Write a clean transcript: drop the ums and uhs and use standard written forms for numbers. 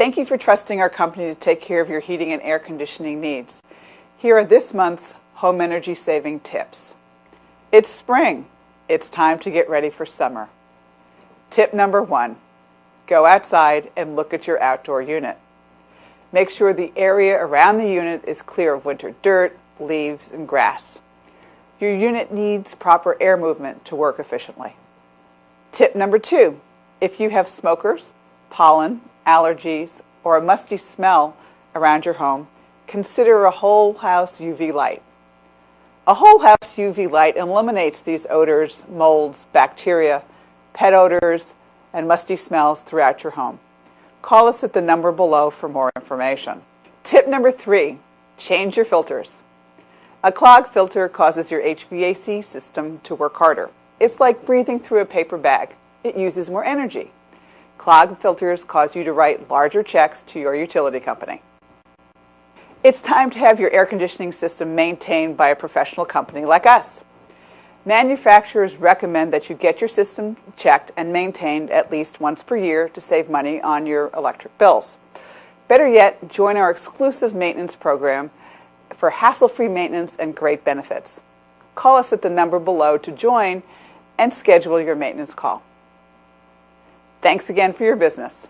Thank you for trusting our company to take care of your heating and air conditioning needs. Here are this month's home energy saving tips. It's spring. It's time to get ready for summer. Tip number 1, go outside and look at your outdoor unit. Make sure the area around the unit is clear of winter dirt, leaves, and grass. Your unit needs proper air movement to work efficiently. Tip number 2, if you have smokers, pollen, allergies, or a musty smell around your home, consider a whole house UV light. A whole house UV light eliminates these odors, molds, bacteria, pet odors, and musty smells throughout your home. Call us at the number below for more information. Tip number 3, change your filters. A clogged filter causes your HVAC system to work harder. It's like breathing through a paper bag. It uses more energy. Clogged filters cause you to write larger checks to your utility company. It's time to have your air conditioning system maintained by a professional company like us. Manufacturers recommend that you get your system checked and maintained at least once per year to save money on your electric bills. Better yet, join our exclusive maintenance program for hassle-free maintenance and great benefits. Call us at the number below to join and schedule your maintenance call. Thanks again for your business.